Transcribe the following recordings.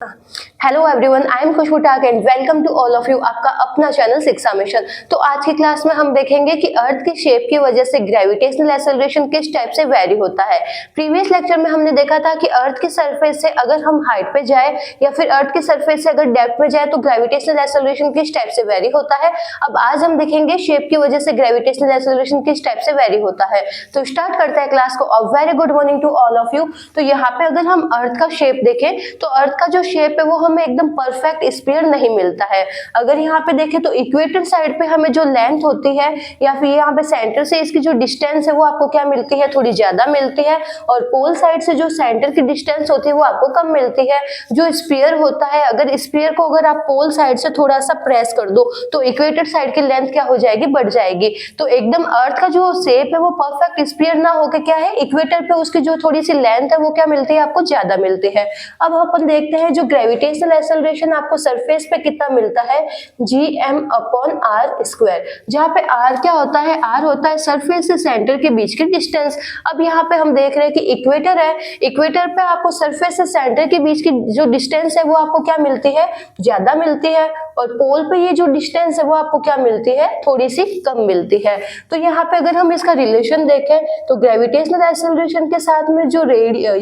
Hello everyone, I am Khushboo Tak and welcome to all of you आपका अपना channel शिक्षा mission. तो आज की क्लास में हम देखेंगे कि अर्थ की शेप की वजह से ग्रेविटेशनल एक्सेलरेशन किस टाइप से वेरी होता है। प्रीवियस लेक्चर में हमने देखा था कि अर्थ की सरफेस से अगर हम हाइट पे जाए या फिर अर्थ की सरफेस से अगर डेप्थ में जाए तो ग्रेविटेशनल एक्सेलरेशन किस टाइप से वेरी होता है। अब आज हम देखेंगे शेप की वजह से ग्रेविटेशनल एक्सेलरेशन किस टाइप से वेरी होता है। तो स्टार्ट करते हैं क्लास को। अब very good morning to all of you. तो यहाँ पे अगर हम अर्थ का शेप देखें तो अर्थ का जो शेप है वो हमें एकदम परफेक्ट स्फीयर नहीं मिलता है। अगर यहाँ पे देखें तो इक्वेटर साइड पे हमें जो लेंथ होती है या फिर यहाँ पे सेंटर से इसकी जो डिस्टेंस है वो आपको क्या मिलती है, थोड़ी ज्यादा मिलती है। और पोल साइड से जो सेंटर की डिस्टेंस होती है वो आपको कम मिलती है। जो स्फीयर होता है, अगर स्फीयर को अगर आप पोल साइड से थोड़ा सा प्रेस कर दो तो इक्वेटर साइड की लेंथ क्या हो जाएगी, बढ़ जाएगी। तो एकदम अर्थ का जो शेप है वो परफेक्ट स्फीयर ना होकर क्या है, इक्वेटर पे उसकी जो थोड़ी सी लेंथ है वो क्या मिलती है, आपको ज्यादा मिलती है। अब अपन देखते हैं जो ग्रेविटेशनल एक्सेलरेशन आपको सरफेस पे कितना मिलता है, gm/r², जहाँ पे r क्या होता है, r होता है सरफेस से सेंटर के बीच की डिस्टेंस। अब यहाँ पे हम देख रहे हैं कि इक्वेटर है, इक्वेटर पे आपको सरफेस से सेंटर के बीच की जो डिस्टेंस है वो आपको क्या मिलती है, ज्यादा मिलती है। और पोल पे ये जो डिस्टेंस है वो आपको क्या मिलती है, थोड़ी सी कम मिलती है। तो यहाँ पे अगर हम इसका रिलेशन देखें तो ग्रेविटेशनल एक्सेलरेशन के साथ में जो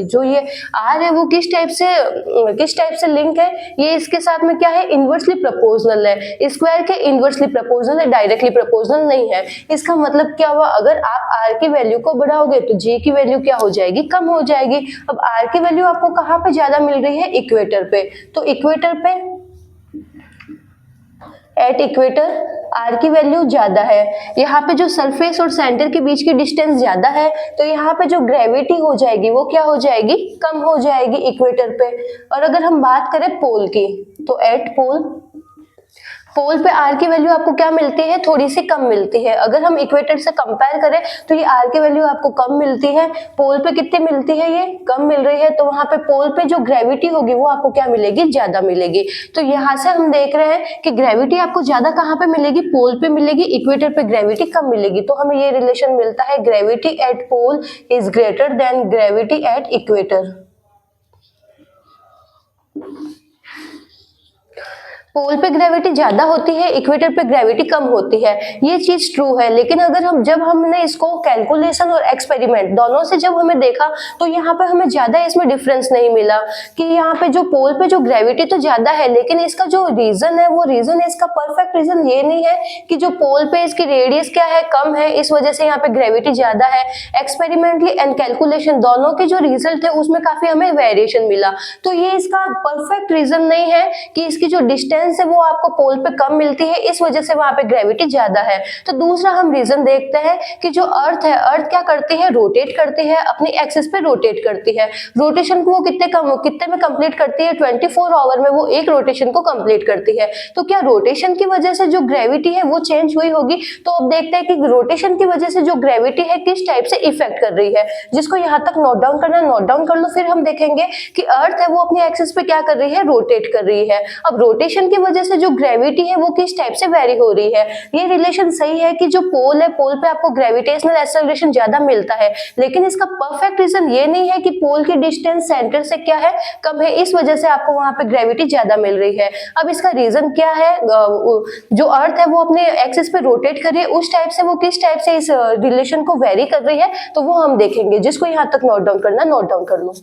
जो ये r है वो किस टाइप से लिंक है, ये इसके साथ में क्या है, इनवर्सली प्रोपोर्शनल है। स्क्वायर के इनवर्सली प्रोपोर्शनल है, डायरेक्टली प्रोपोर्शनल नहीं है। इसका मतलब क्या हुआ, अगर आप r की वैल्यू को बढ़ाओगे तो g की वैल्यू क्या हो जाएगी, कम हो जाएगी। अब r की वैल्यू आपको कहाँ पे ज्यादा मिल रही है, इक्वेटर पे। तो इक्वेटर पे एट इक्वेटर r की वैल्यू ज्यादा है। यहाँ पे जो सरफेस और सेंटर के बीच की डिस्टेंस ज्यादा है तो यहाँ पे जो ग्रेविटी हो जाएगी वो क्या हो जाएगी, कम हो जाएगी इक्वेटर पे। और अगर हम बात करें पोल की तो एट पोल पे r की वैल्यू आपको क्या मिलती है, थोड़ी सी कम मिलती है। अगर हम इक्वेटर से कंपेयर करें तो ये r की वैल्यू आपको कम मिलती है, पोल पे कितनी मिलती है, ये कम मिल रही है। तो वहां पे पोल पे जो ग्रेविटी होगी वो आपको क्या मिलेगी, ज्यादा मिलेगी। तो यहाँ से हम देख रहे हैं कि ग्रेविटी आपको ज्यादा कहाँ पे मिलेगी, पोल पे मिलेगी, इक्वेटर पे ग्रेविटी कम मिलेगी। तो हमें ये रिलेशन मिलता है, gravity at pole is greater than gravity at equator. Pole पे ग्रेविटी ज्यादा होती है, इक्वेटर पे ग्रेविटी कम होती है, ये चीज ट्रू है। लेकिन अगर जब हमने इसको कैलकुलेशन और एक्सपेरिमेंट दोनों से जब हमें देखा तो यहाँ पे हमें ज्यादा इसमें डिफरेंस नहीं मिला कि यहाँ पे जो पोल पे जो ग्रेविटी तो ज्यादा है, लेकिन इसका जो रीजन है वो रीजन है, इसका परफेक्ट रीजन ये नहीं है कि जो पोल पे इसकी रेडियस क्या है, कम है, इस वजह से यहाँ पे ग्रेविटी ज्यादा है। एक्सपेरिमेंटली एंड कैलकुलेशन दोनों के जो रिजल्ट है उसमें काफी हमें वेरिएशन मिला। तो ये इसका परफेक्ट रीजन नहीं है कि इसकी जो डिस्टेंस है वो आपको पोल पे कम मिलती है, इस वजह से वहां पे ग्रेविटी ज्यादा है। तो दूसरा हम रीजन देखते हैं कि जो अर्थ है, अर्थ क्या करती है, रोटेट करती है, अपनी एक्सिस पे रोटेट करती है। रोटेशन को वो कितने में कंप्लीट करती है, 24 आवर में वो एक रोटेशन को कंप्लीट करती है। तो क्या रोटेशन की वजह से जो ग्रेविटी है वो चेंज हुई होगी। तो अब देखते हैं कि रोटेशन की वजह से जो ग्रेविटी है किस टाइप से इफेक्ट कर रही है। जिसको यहाँ तक नोट डाउन करना है नोट डाउन कर लो। फिर हम देखेंगे कि अर्थ है वो अपनी एक्सिस पे क्या कर रही है, रोटेट कर रही है। अब रोटेशन की वजह से जो ग्रेविटी है वो किस टाइप से वेरी हो रही है। ये रिलेशन सही है कि जो पोल है, पोल पे आपको ग्रेविटेशनल एक्सेलरेशन ज्यादा मिलता है, लेकिन इसका परफेक्ट रीजन ये नहीं है कि पोल की डिस्टेंस सेंटर से क्या है, कम है, इस वजह से आपको वहां पे ग्रेविटी ज्यादा मिल रही है। अब इसका रीजन क्या है, जो अर्थ है वो अपने एक्सिस पे रोटेट कर रही है, उस टाइप से वो किस टाइप से इस रिलेशन को वेरी कर रही है, तो वो हम देखेंगे। जिसको यहाँ तक नोट डाउन करना नोट डाउन कर लो।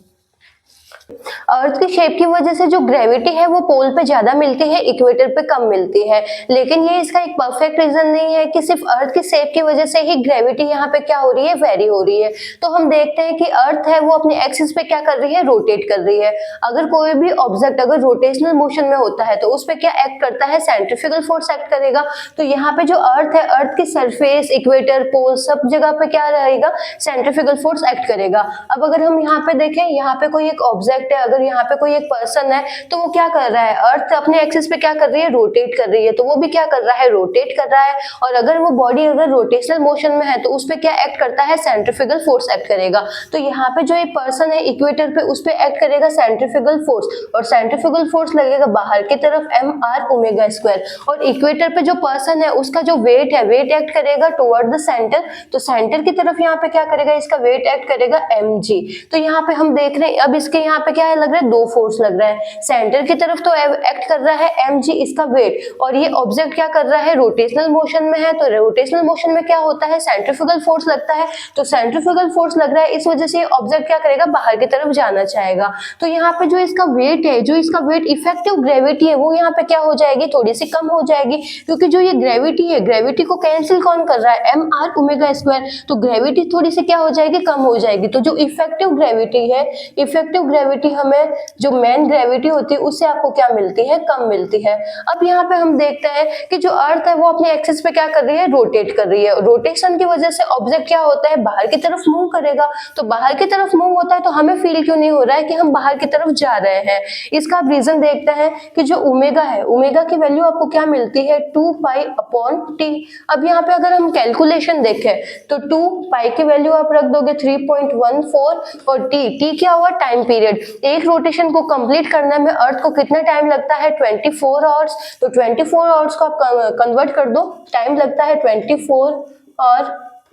अर्थ की शेप की वजह से जो ग्रेविटी है वो पोल पे ज्यादा मिलती है, इक्वेटर पे कम मिलती है। लेकिन ये इसका एक परफेक्ट रीजन नहीं है कि सिर्फ अर्थ की शेप की वजह से ही ग्रेविटी यहाँ पे क्या हो रही है, वेरी हो रही है। तो हम देखते हैं कि अर्थ है वो अपनी एक्सिस पे क्या कर रही है, रोटेट कर रही है। अगर कोई भी ऑब्जेक्ट अगर रोटेशनल मोशन में होता है तो उस पर क्या एक्ट करता है, सेंट्रीफ्यूगल फोर्स एक्ट करेगा। तो यहाँ पे जो अर्थ है, अर्थ की सरफेस, इक्वेटर, पोल सब जगह पे क्या रहेगा, सेंट्रीफ्यूगल फोर्स एक्ट करेगा। अब अगर हम यहाँ पे देखें, यहाँ पे कोई एक ऑब्जेक्ट है, अगर यहाँ पे कोई एक पर्सन है तो वो क्या कर रहा है, अर्थ अपने एक्सिस पे क्या कर रही है, रोटेट कर रही है, तो वो भी क्या कर रहा है, रोटेट कर रहा है। और अगर वो बॉडी अगर रोटेशनल मोशन में है तो उस पे क्या एक्ट करता है, सेंट्रीफ्यूगल फोर्स एक्ट करेगा। तो यहाँ पे जो ये पर्सन है इक्वेटर पे, उस पे एक्ट करेगा सेंट्रीफ्यूगल फोर्स, और सेंट्रीफ्यूगल फोर्स लगेगा बाहर की तरफ mr²। और इक्वेटर पे जो पर्सन है उसका जो वेट है, वेट एक्ट करेगा टुवर्ड द सेंटर, तो सेंटर की तरफ यहाँ पे क्या करेगा, इसका वेट एक्ट करेगा mg। तो यहाँ पे हम देख रहे हैं, अब इसके यहाँ पे क्या है लग रहा है, दो फोर्स लग रहा है। सेंटर की तरफ तो एक्ट कर रहा है mg इसका वेट, और ये ऑब्जेक्ट क्या कर रहा है, रोटेशनल मोशन में है। तो रोटेशनल मोशन में क्या होता है, सेंट्रीफ्यूगल फोर्स लगता है। तो सेंट्रीफ्यूगल फोर्स लग रहा है, इस वजह से ये ऑब्जेक्ट क्या करेगा, बाहर की तरफ जाना चाहेगा। तो यहाँ पे जो इसका वेट है, जो इसका वेट इफेक्टिव ग्रेविटी है, वो यहाँ पे क्या हो जाएगी, थोड़ी सी कम हो जाएगी, क्योंकि जो ये ग्रेविटी है, ग्रेविटी को कैंसिल कौन कर रहा है, एम आर ओमेगा स्क्वायर। तो ग्रेविटी थोड़ी सी क्या हो जाएगी, कम हो जाएगी। तो जो इफेक्टिव ग्रेविटी है, इफेक्टिव ग्रेविटी हमें जो मेन ग्रेविटी होती है उससे आपको क्या मिलती है, कम मिलती है। अब यहाँ पे हम देखते हैं कि जो अर्थ है वो अपने एक्सिस पे क्या कर रही है, रोटेट कर रही है। रोटेशन की वजह से ऑब्जेक्ट क्या होता है, बाहर की तरफ मूव करेगा। तो बाहर की तरफ मूव होता है तो हमें फील क्यों नहीं हो रहा है कि हम बाहर की तरफ जा रहे हैं। इसका आप रीजन देखते हैं कि जो ओमेगा है, ओमेगा की वैल्यू आपको क्या मिलती है, 2 पाई अपॉन टी। अब यहाँ पे अगर हम कैलकुलेशन देखें तो 2 पाई की वैल्यू आप रख दोगे 3.14, और टी क्या हुआ, टाइम पीरियड। एक रोटेशन को कंप्लीट करने में अर्थ को कितना टाइम लगता है, 24 आवर्स। तो 24 आवर्स को आप कन्वर्ट कर दो, टाइम लगता है 24, और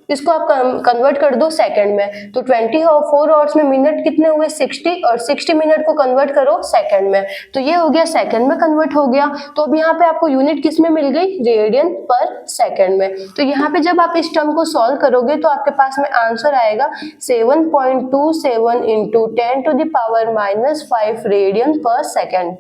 इसको आप कन्वर्ट कर दो सेकंड में। तो 24 आवर्स में मिनट कितने हुए, 60, और 60 मिनट को कन्वर्ट करो सेकंड में, तो ये हो गया सेकंड में कन्वर्ट हो गया। तो अब यहाँ पे आपको यूनिट किस में मिल गई, रेडियन पर सेकंड में। तो यहाँ पे जब आप इस टर्म को सॉल्व करोगे तो आपके पास में आंसर आएगा 7.27 इंटू 10⁻⁻5 रेडियन पर सेकंड।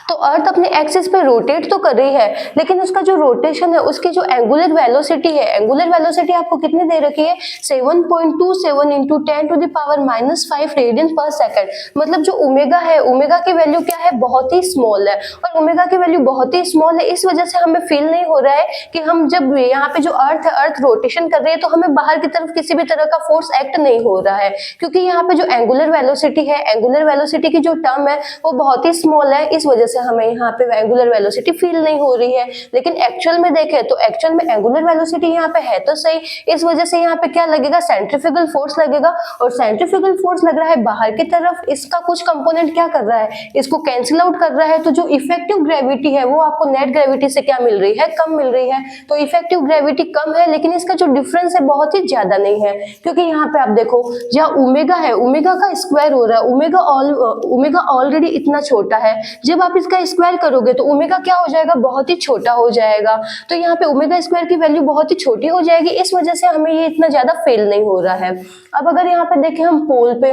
तो अर्थ अपने एक्सिस पे रोटेट तो कर रही है, लेकिन उसका जो रोटेशन है, उसकी जो एंगुलर वेलोसिटी है, एंगुलर वेलोसिटी आपको कितनी दे रखी है, 7.27 इंटू 10⁻⁵ रेडियन पर सेकंड। मतलब जो ओमेगा है, ओमेगा की वैल्यू क्या है, बहुत ही स्मॉल है। और ओमेगा की वैल्यू बहुत ही स्मॉल है, इस वजह से हमें फील नहीं हो रहा है कि हम जब यहाँ पे जो अर्थ है, अर्थ रोटेशन कर रही है, तो हमें बाहर की तरफ किसी भी तरह का फोर्स एक्ट नहीं हो रहा है, क्योंकि यहाँ पे जो एंगुलर वेलोसिटी है, एंगुलर वेलोसिटी की जो टर्म है वो बहुत ही स्मॉल है, इस वजह से हमें यहाँ पे एंगुलर वेलोसिटी फील नहीं हो रही है। लेकिन एक्चुअल में देखें तो एक्चुअल में एंगुलर वेलोसिटी यहाँ पे है तो सही, इस वजह से यहाँ पे क्या लगेगा, सेंट्रीफ्यूगल फोर्स लगेगा, और सेंट्रीफ्यूगल फोर्स लग रहा है बाहर की तरफ। इसका कुछ कंपोनेंट क्या कर रहा है, इसको कैंसिल आउट कर रहा है। तो जो इफेक्टिव ग्रेविटी है वो आपको नेट ग्रेविटी से क्या मिल रही है, कम मिल रही है। तो इफेक्टिव ग्रेविटी कम है, लेकिन इसका जो डिफरेंस है बहुत ही ज्यादा नहीं है, क्योंकि यहाँ पे आप देखो जहाँ ओमेगा है, ओमेगा का स्क्वायर हो रहा है, ओमेगा ऑलरेडी इतना छोटा है, जब आप इसका स्क्वायर करोगे तो ओमेगा क्या हो जाएगा, बहुत ही छोटा हो जाएगा। तो यहाँ पे ओमेगा स्क्वायर की वैल्यू बहुत ही छोटी हो जाएगी, इस वजह से हमें ये इतना ज्यादा फेल नहीं हो रहा है। अब अगर यहाँ पे देखें हम पोल पे,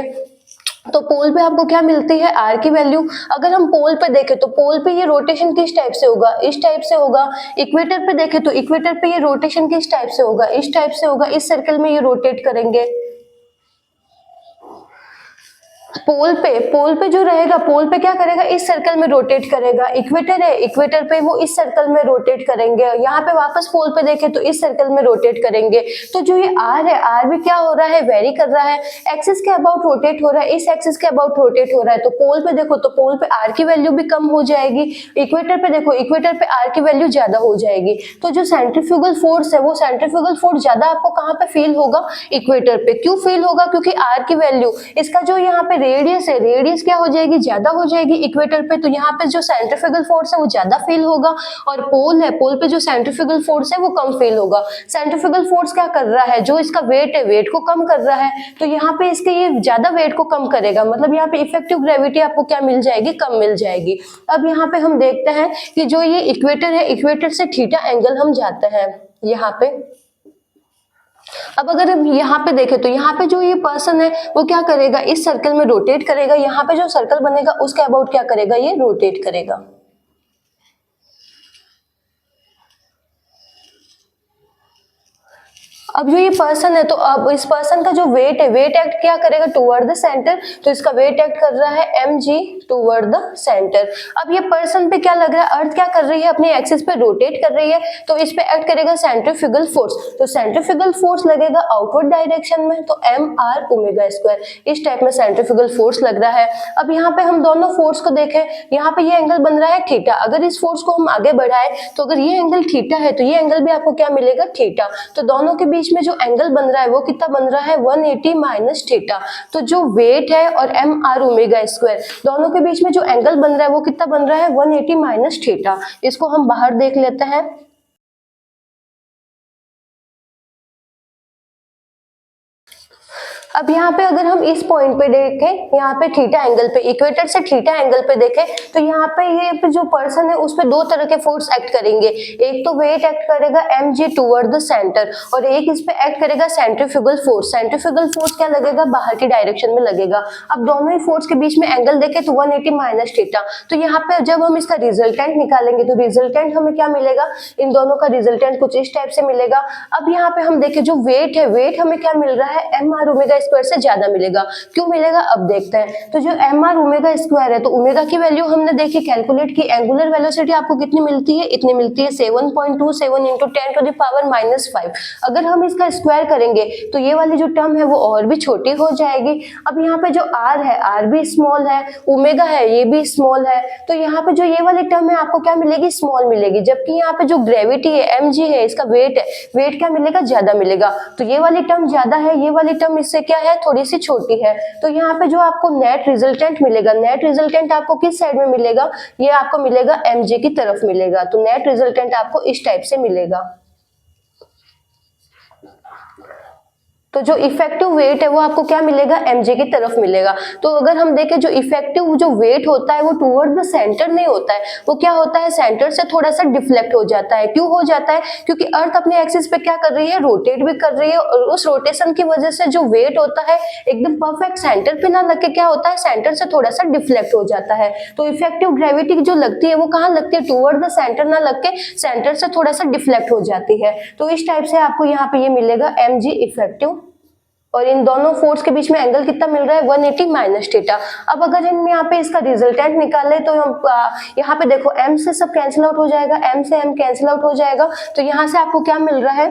तो पोल पे आपको क्या मिलती है, आर की वैल्यू। अगर हम पोल पे देखें तो पोल पे ये रोटेशन किस टाइप से होगा, इस टाइप से होगा। इक्वेटर पे देखें तो इक्वेटर पे ये रोटेशन किस टाइप से होगा, इस टाइप से होगा, इस सर्कल में ये रोटेट करेंगे। पोल पे जो रहेगा, पोल पे क्या करेगा, इस सर्कल में रोटेट करेगा। इक्वेटर है, इक्वेटर पे वो इस सर्कल में रोटेट करेंगे। यहाँ पे वापस पोल पे देखें तो इस सर्कल में रोटेट करेंगे। तो जो ये आर है, आर भी क्या हो रहा है, वेरी कर रहा है, एक्सिस के अबाउट रोटेट हो रहा है, इस एक्सिस के अबाउट रोटेट हो रहा है। तो पोल पे देखो तो पोल पे आर की वैल्यू भी कम हो जाएगी। इक्वेटर पे देखो, इक्वेटर पे आर की वैल्यू ज्यादा हो जाएगी। तो जो सेंट्रीफ्यूगल फोर्स है, वो सेंट्रीफ्यूगल फोर्स ज्यादा आपको कहाँ पे फील होगा, इक्वेटर पे। क्यों फील होगा, क्योंकि आर की वैल्यू, इसका जो यहाँ पे रेडियस है, रेडियस क्या हो जाएगी, ज्यादा हो जाएगी इक्वेटर पे। तो यहाँ पे जो सेंट्रीफ्यूगल फोर्स है वो ज्यादा फील होगा, और पोल है, पोल पे जो सेंट्रीफ्यूगल फोर्स है वो कम फील होगा। सेंट्रीफ्यूगल फोर्स क्या कर रहा है, जो इसका वेट है, वेट को कम कर रहा है। तो यहाँ पे इसके ये ज्यादा वेट को कम करेगा, मतलब यहाँ पे इफेक्टिव ग्रेविटी आपको क्या मिल जाएगी, कम मिल जाएगी। अब यहाँ पे हम देखते हैं कि जो ये इक्वेटर है, इक्वेटर से थीटा एंगल हम जाते हैं यहाँ पे। अब अगर हम यहाँ पे देखें तो यहाँ पे जो ये पर्सन है वो क्या करेगा, इस सर्कल में रोटेट करेगा। यहाँ पे जो सर्कल बनेगा उसके अबाउट क्या करेगा, ये रोटेट करेगा। अब जो ये पर्सन है, तो अब इस पर्सन का जो वेट है, वेट एक्ट क्या करेगा, टुवर्ड द सेंटर। तो इसका वेट एक्ट कर रहा है mg टुवर्ड द सेंटर। अब ये पर्सन पे क्या लग रहा है, अर्थ क्या कर रही है, अपनी एक्सिस पे रोटेट कर रही है, तो इस पे एक्ट करेगा सेंट्रीफ्यूगल फोर्स। तो सेंट्रीफ्यूगल फोर्स लगेगा आउटवर्ड डायरेक्शन में, तो mr ओमेगा स्क्वायर, इस टाइप में सेंट्रीफ्यूगल फोर्स लग रहा है। अब यहाँ पे हम दोनों फोर्स को देखें, यहाँ पे ये एंगल बन रहा है थीटा। अगर इस फोर्स को हम आगे बढ़ाए तो अगर ये एंगल थीटा है तो ये एंगल भी आपको क्या मिलेगा, थीटा। तो दोनों के बीच में जो एंगल बन रहा है वो कितना बन रहा है, 180 माइनस थीटा। तो जो वेट है और एम आर ओमेगा स्क्वायर, दोनों के बीच में जो एंगल बन रहा है वो कितना बन रहा है, 180 माइनस थीटा। इसको हम बाहर देख लेते हैं। अब यहाँ पे अगर हम इस पॉइंट पे देखें, यहाँ पे थीटा एंगल पे, इक्वेटर से थीटा एंगल पे देखें तो यहाँ पे ये पे जो पर्सन है उस पे दो तरह के फोर्स एक्ट करेंगे। एक तो वेट एक्ट करेगा mg टूवर्ड द सेंटर और एक इस पे एक्ट करेगा सेंट्रीफ्यूगल फोर्स। सेंट्रीफ्यूगल फोर्स क्या लगेगा, बाहर की डायरेक्शन में लगेगा। अब दोनों ही फोर्स के बीच में एंगल देखें तो 180 माइनस थीटा। तो यहाँ पे जब हम इसका रिजल्टेंट निकालेंगे तो रिजल्टेंट हमें क्या मिलेगा, इन दोनों का रिजल्टेंट कुछ इस टाइप से मिलेगा। अब यहाँ पे हम देखें जो वेट है, वेट हमें क्या मिल रहा है, एम आर ओमेगा स्क्वायर से ज्यादा मिलेगा। क्यों मिलेगा अब देखते हैं। तो जो एम आर ओमेगा स्क्वायर है, तो ओमेगा की वैल्यू हमने देखी कैलकुलेट की, एंगुलर वेलोसिटी आपको कितनी मिलती है, इतनी मिलती है 7.27 इंटू 10 टू द पावर -5। अगर हम इसका स्क्वायर करेंगे तो ये वाली जो टर्म है वो और भी छोटी हो जाएगी। अब यहाँ पे जो आर है, आर भी स्मॉल है, ओमेगा है ये भी स्मॉल है, तो यहाँ पे जो ये वाली टर्म है आपको क्या मिलेगी, स्मॉल मिलेगी। जबकि यहाँ पे जो ग्रेविटी है mg है, इसका वेट है, वेट क्या मिलेगा, ज्यादा मिलेगा। तो ये वाली टर्म ज्यादा है, ये वाली टर्म इससे क्या है, थोड़ी सी छोटी है। तो यहाँ पे जो आपको नेट रिजल्टेंट मिलेगा, नेट रिजल्टेंट आपको किस साइड में मिलेगा, ये आपको मिलेगा mg की तरफ मिलेगा। तो नेट रिजल्टेंट आपको इस टाइप से मिलेगा। तो जो इफेक्टिव वेट है वो आपको क्या मिलेगा, mg की तरफ मिलेगा। तो अगर हम देखें जो इफेक्टिव जो वेट होता है वो टुवर्ड द सेंटर नहीं होता है, वो क्या होता है, सेंटर से थोड़ा सा डिफ्लेक्ट हो जाता है। क्यों हो जाता है, क्योंकि अर्थ अपने एक्सिस पे क्या कर रही है, रोटेट भी कर रही है, और उस रोटेशन की वजह से जो वेट होता है एकदम परफेक्ट सेंटर पे ना लग के क्या होता है, सेंटर से थोड़ा सा डिफ्लेक्ट हो जाता है। तो इफेक्टिव ग्रेविटी जो लगती है वो कहाँ लगती है, टुवर्ड द सेंटर ना लग के सेंटर से थोड़ा सा डिफ्लेक्ट हो जाती है। तो इस टाइप से आपको यहाँ पे ये मिलेगा mg इफेक्टिव। और इन दोनों फोर्स के बीच में एंगल कितना मिल रहा है, 180 माइनस थीटा। अब अगर हम यहाँ पे इसका रिजल्टेंट निकाले तो हम यहाँ पे देखो m से सब कैंसिल आउट हो जाएगा, m से m कैंसिल आउट हो जाएगा। तो यहाँ से आपको क्या मिल रहा है,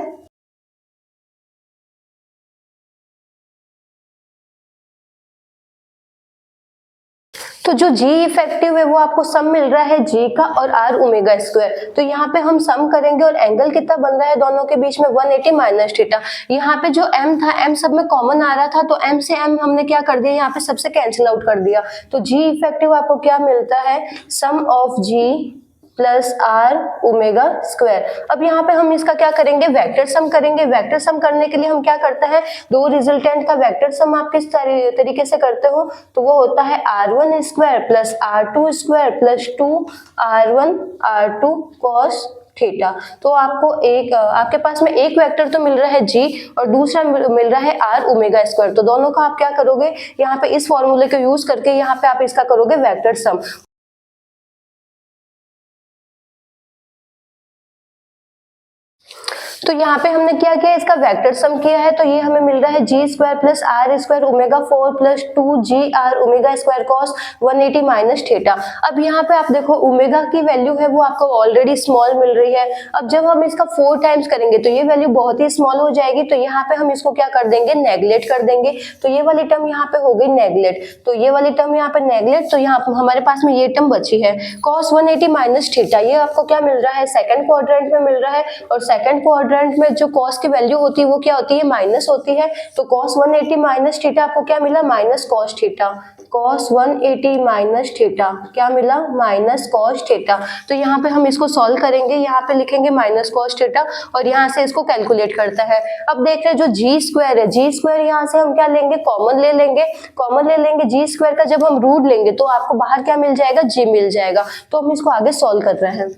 तो जो G इफेक्टिव है वो आपको सम मिल रहा है G का और R ओमेगा स्क्वायर। तो यहाँ पे हम सम करेंगे और एंगल कितना बन रहा है दोनों के बीच में, 180 माइनस थीटा। यहाँ पे जो M था, M सब में कॉमन आ रहा था, तो M से M हमने क्या कर दिया, यहाँ पे सबसे कैंसिल आउट कर दिया। तो G इफेक्टिव आपको क्या मिलता है, sum of G plus r omega square. अब यहाँ पे हम इसका क्या करेंगे, वेक्टर सम करेंगे। वेक्टर सम करने के लिए हम क्या करते हैं, दो रिजल्टेंट का वेक्टर सम आप किस तरीके से करते हो, तो वो होता है r1 square plus r2 square plus 2r1 r2 cos theta. तो आपको एक आपके पास में एक वेक्टर तो मिल रहा है G और दूसरा मिल रहा है R ओमेगा स्क्वायर। तो दोनों का आप क्या करोगे, यहाँ पे इस फॉर्मूले को यूज करके यहाँ पे आप इसका करोगे वेक्टर सम। तो यहाँ पे हमने क्या किया, इसका वेक्टर सम किया है, तो ये हमें मिल रहा है g square plus r square omega 4 plus 2gr omega square cos 180 minus theta. अब यहाँ पे आप देखो ओमेगा की वैल्यू है वो आपको ऑलरेडी स्मॉल मिल रही है। अब जब हम इसका 4 टाइम्स करेंगे तो ये वैल्यू बहुत ही स्मॉल हो जाएगी। तो यहाँ पे हम इसको क्या कर देंगे, नेगलेक्ट कर देंगे। तो ये वाली टर्म यहाँ पे हो गई नेगलेक्ट, तो ये वाली टर्म यहाँ पे नेगलेक्ट। तो यहाँ हमारे पास में ये टर्म बची है कॉस 180 माइनस थीटा। ये आपको क्या मिल रहा है, सेकंड क्वाड्रेंट में मिल रहा है, और सेकंड क्वाड्रेंट में जो कॉस की वैल्यू होती है वो क्या होती है, माइनस होती है। तो कॉस 180 माइनस थीटा आपको क्या मिला, minus cos theta. Cos 180 minus theta क्या मिला, माइनस कॉस थीटा। तो यहाँ पे हम इसको सॉल्व करेंगे, यहाँ पे लिखेंगे माइनस कॉस थीटा और यहाँ से इसको कैलकुलेट करता है। अब देख रहे हैं जो जी स्क्वायर है, जी स्क्वायर यहाँ से हम क्या लेंगे, कॉमन ले लेंगे। कॉमन ले लेंगे जी स्क्वायर का, जब हम रूट लेंगे तो आपको बाहर क्या मिल जाएगा, जी मिल जाएगा। तो हम इसको आगे सॉल्व कर रहे हैं।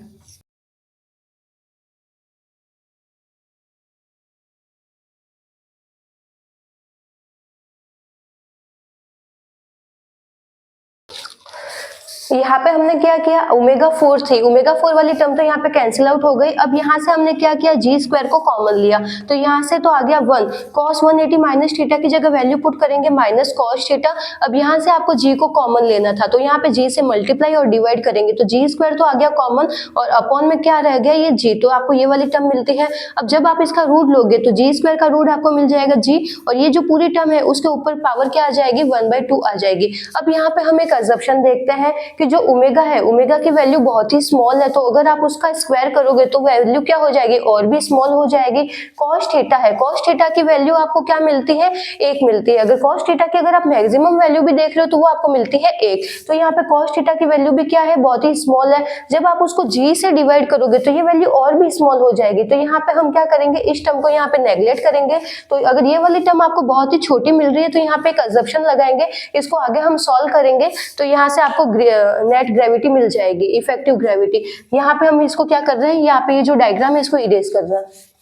यहाँ पे हमने क्या किया, ओमेगा 4 थी, ओमेगा 4 वाली टर्म तो यहाँ पे कैंसिल आउट हो गई। अब यहाँ से हमने क्या किया, जी स्क्वायर को कॉमन लिया, तो यहाँ से तो आ गया 1। कॉस 180 माइनस थीटा की जगह वैल्यू पुट करेंगे माइनस कॉस थीटा। अब यहाँ से आपको जी को कॉमन लेना था, तो यहाँ पे जी से मल्टीप्लाई और डिवाइड करेंगे, तो जी स्क्वायर तो आ गया कॉमन और अपॉन में क्या रह गया, ये जी। तो आपको ये वाली टर्म मिलती है। अब जब आप इसका रूट लोगे तो जी स्क्वायर का रूट आपको मिल जाएगा जी, और ये जो पूरी टर्म है उसके ऊपर पावर क्या आ जाएगी, 1/2 आ जाएगी। अब यहाँ पे हम एक अजम्पशन देखते हैं कि कि जो ओमेगा है, ओमेगा की वैल्यू बहुत ही स्मॉल है, तो अगर आप उसका स्क्वायर करोगे तो वैल्यू क्या हो जाएगी, और भी स्मॉल हो जाएगी। कॉस थीटा है, कॉस थीटा की वैल्यू आपको क्या मिलती है, 1 मिलती है। अगर कॉस थीटा की अगर आप मैक्सिमम वैल्यू भी देख रहे हो तो वो आपको मिलती है 1। तो यहाँ पे कॉस थीटा की वैल्यू भी क्या है, बहुत ही स्मॉल है। जब आप उसको जी से डिवाइड करोगे तो ये वैल्यू और भी स्मॉल हो जाएगी। तो यहाँ पे हम क्या करेंगे, इस टर्म को यहाँ पे नेग्लेक्ट करेंगे। तो अगर ये वाली टर्म आपको बहुत ही छोटी मिल रही है तो यहाँ पे एक अजम्पशन लगाएंगे, इसको आगे हम सॉल्व करेंगे तो यहाँ से आपको नेट ग्रेविटी मिल जाएगी, इफेक्टिव ग्रेविटी। यहाँ पे हम इसको क्या कर रहे हैं, यहाँ पे ये जो डायग्राम है इसको इरेज कर रहे हैं।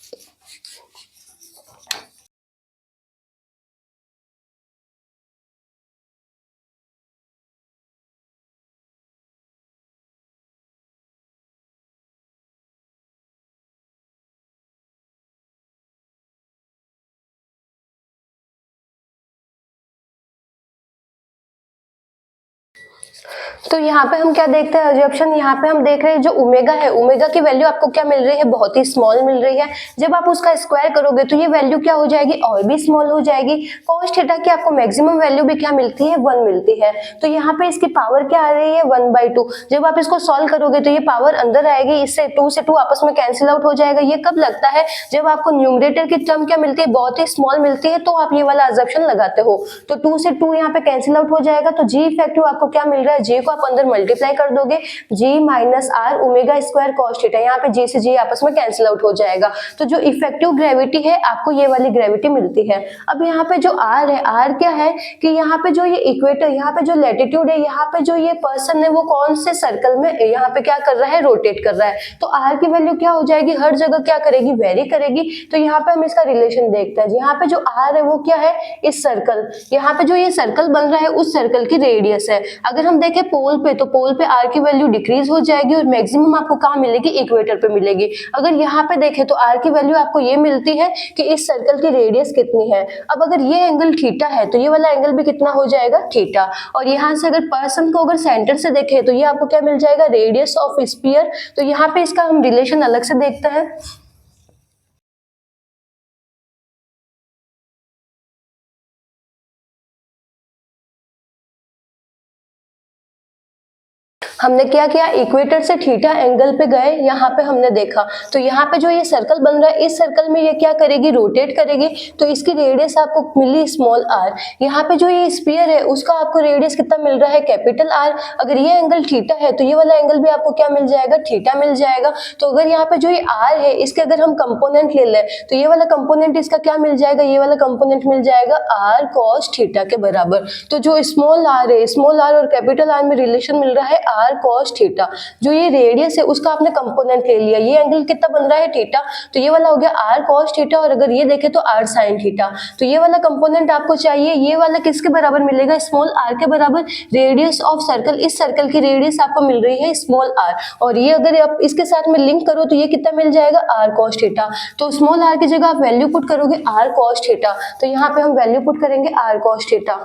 तो यहाँ पे हम क्या देखते हैं, एजम्पशन यहाँ पे हम देख रहे हैं जो ओमेगा है, ओमेगा की वैल्यू आपको क्या मिल रही है, बहुत ही स्मॉल मिल रही है। जब आप उसका स्क्वायर करोगे तो ये वैल्यू क्या हो जाएगी, और भी स्मॉल हो जाएगी। कॉस थीटा की आपको मैक्सिमम वैल्यू भी क्या मिलती है, 1 मिलती है। तो यहाँ पे इसकी पावर क्या आ रही है, 1/2। जब आप इसको सॉल्व करोगे तो ये पावर अंदर आएगी, इससे 2 से 2 आपस में कैंसिल आउट हो जाएगा। ये कब लगता है, जब आपको न्यूमरेटर की टर्म क्या मिलती है, बहुत ही स्मॉल मिलती है, तो आप ये वाला एजम्पशन लगाते हो। तो 2 से 2 यहाँ पे कैंसिल आउट हो जाएगा। तो जी इफेक्टिव आपको क्या मिल रहा है, जी को आप अंदर मल्टीप्लाई कर दोगे, g minus r omega square cos theta, यहाँ पे जी से जी आपस में कैंसिल आउट हो जाएगा। तो जो इफेक्टिव ग्रेविटी है आपको ये वाली ग्रेविटी मिलती है। अब यहाँ पे जो आर है, आर क्या है कि यहाँ पे जो ये इक्वेटर, यहाँ पे जो लैटिट्यूड है, यहाँ पे जो ये पर्सन है वो कौन से सर्कल में यहाँ पे क्या कर रहा है, रोटेट कर रहा है। तो आर की वैल्यू क्या हो जाएगी, हर जगह क्या करेगी, वेरी करेगी। तो यहाँ पे हम इसका रिलेशन देखते हैं। यहाँ पे जो आर है वो क्या है, इस सर्कल, यहाँ पे जो ये सर्कल बन रहा है उस सर्कल की रेडियस है। अगर हम देखें पोल पे, तो पोल पे आर की वैल्यू डिक्रीज हो जाएगी और मैक्सिमम आपको कहाँ मिलेगी, इक्वेटर पे मिलेगी। अगर यहाँ पे देखें तो आर की वैल्यू आपको ये मिलती है कि इस सर्कल की रेडियस कितनी है। अब अगर ये एंगल थीटा है तो ये वाला एंगल भी कितना हो जाएगा, थीटा। और यहाँ से अगर पर्सन को अगर सेंटर से देखें तो ये आपको क्या मिल जाएगा, रेडियस ऑफ स्फीयर। तो यहाँ पे इसका हम रिलेशन अलग से देखते हैं। हमने क्या किया, इक्वेटर से थीटा एंगल पे गए, यहाँ पे हमने देखा तो यहाँ पे जो ये सर्कल बन रहा है इस सर्कल में ये क्या करेगी, रोटेट करेगी। तो इसकी रेडियस आपको मिली स्मॉल आर। यहाँ पे जो ये स्फीयर है उसका आपको रेडियस कितना मिल रहा है, कैपिटल आर। अगर ये एंगल थीटा है तो ये वाला एंगल भी आपको क्या मिल जाएगा, थीटा मिल जाएगा। तो अगर यहाँ पे जो ये आर है इसके अगर हम कंपोनेंट ले लें तो ये वाला कंपोनेंट इसका क्या मिल जाएगा, ये वाला कंपोनेंट मिल जाएगा आर कॉस थीटा के बराबर। तो जो स्मॉल आर है, स्मॉल आर और कैपिटल आर में रिलेशन मिल रहा है आर कॉस थीटा। जो ये रेडियस है उसका आपने कंपोनेंट ले लिया, ये एंगल कितना बन रहा है, थीटा। तो ये वाला हो गया आर कॉस थीटा, और अगर ये देखें तो आर साइन थीटा। तो ये वाला कंपोनेंट आपको चाहिए, ये वाला किसके बराबर मिलेगा, स्मॉल आर के बराबर। रेडियस ऑफ सर्कल, इस सर्कल की रेडियस आपको मिल रही है स्मॉल आर, और ये अगर आप इसके साथ में लिंक करो तो ये कितना मिल जाएगा, आर कॉस थीटा। तो स्मॉल आर की जगह आप वैल्यू पुट करोगे आर कॉस थीटा, तो यहाँ पे हम वैल्यू पुट करेंगे आर कॉस थीटा।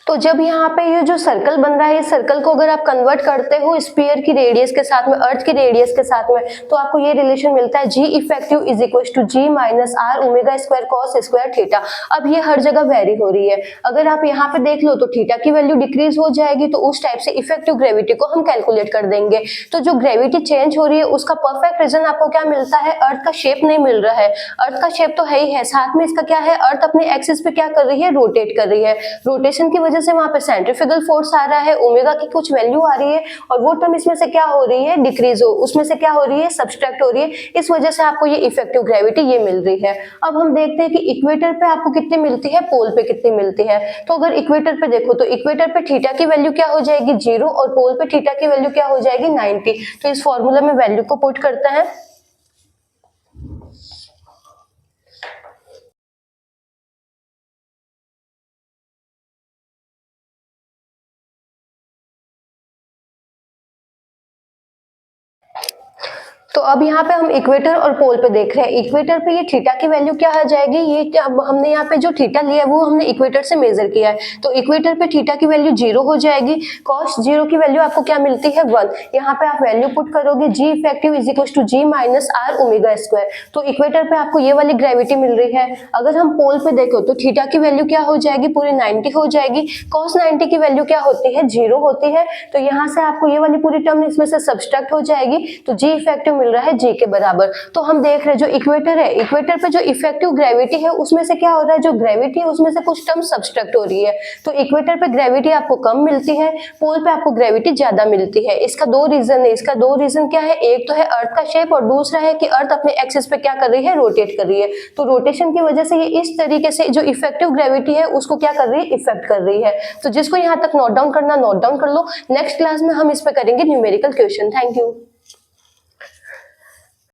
तो जब यहाँ पे ये जो सर्कल बन रहा है, इस सर्कल को अगर आप कन्वर्ट करते हो स्फीयर की रेडियस के साथ में, अर्थ की रेडियस के साथ में, तो आपको ये रिलेशन मिलता है g effective is equal to g minus r omega square cos square theta. अब ये हर जगह वेरी हो रही है। अगर आप यहाँ पे देख लो तो थीटा की वैल्यू डिक्रीज हो जाएगी, तो उस टाइप से इफेक्टिव ग्रेविटी को हम कैलकुलेट कर देंगे। तो जो ग्रेविटी चेंज हो रही है उसका परफेक्ट रीजन आपको क्या मिलता है, अर्थ का शेप नहीं मिल रहा है। अर्थ का शेप तो है ही है, साथ में इसका क्या है, अर्थ अपने एक्सिस पे क्या कर रही है, रोटेट कर रही है। रोटेशन की वजह से वहां पे सेंट्रीफ्यूगल फोर्स आ रहा है, ओमेगा की कुछ वैल्यू आ रही है, और वो टर्म इसमें से क्या हो रही है, डिक्रीज हो, उसमें से क्या हो रही है, सब्सट्रैक्ट हो रही है। इस वजह से आपको ये इफेक्टिव ग्रेविटी ये मिल रही है। अब हम देखते हैं कि इक्वेटर पे आपको कितनी मिलती है, पोल पे कितनी मिलती है। तो अगर इक्वेटर पे देखो तो इक्वेटर पे थीटा की वैल्यू क्या हो जाएगी, 0, और पोल पे थीटा की वैल्यू क्या हो जाएगी, 90। तो इस फॉर्मूला में वैल्यू को पुट करते हैं। तो अब यहाँ पे हम इक्वेटर और पोल पे देख रहे हैं। इक्वेटर पे ये थीटा की वैल्यू क्या आ जाएगी, ये अब हमने यहाँ पे जो थीटा लिया है वो हमने इक्वेटर से मेजर किया है, तो इक्वेटर पे थीटा की वैल्यू 0 हो जाएगी। कॉस 0 की वैल्यू आपको क्या मिलती है 1। यहाँ पे आप वैल्यू पुट करोगे g effective is equal to g minus r omega square. तो इक्वेटर पे आपको ये वाली ग्रेविटी मिल रही है। अगर हम पोल पे देखो तो थीटा की वैल्यू क्या हो जाएगी, पूरी 90 हो जाएगी। कॉस 90 की वैल्यू क्या होती है 0 होती है। तो यहाँ से आपको ये वाली पूरी टर्म इसमें से सब्सट्रैक्ट हो जाएगी, तो जी इफेक्टिव मिल रहा है जी के बराबर। तो हम देख रहे हैं जो इक्वेटर है, इक्वेटर पे जो इफेक्टिव ग्रेविटी है उसमें से क्या हो रहा है, जो ग्रेविटी है उसमें से कुछ टर्म सब्सट्रैक्ट हो रही है। तो इक्वेटर पे ग्रेविटी आपको कम मिलती है, पोल पे आपको ग्रेविटी ज्यादा मिलती है। इसका दो रीजन है। इसका दो रीजन क्या है, एक तो है अर्थ का शेप और दूसरा है कि अर्थ अपने एक्सिस पे क्या कर रही है, रोटेट कर रही है। तो रोटेशन की वजह से ये इस तरीके से जो इफेक्टिव ग्रेविटी है उसको क्या कर रही है, इफेक्ट कर रही है। तो जिसको यहाँ तक नोट डाउन करना नोट डाउन कर लो। नेक्स्ट क्लास में हम इस पे करेंगे न्यूमेरिकल क्वेश्चन। Thank you.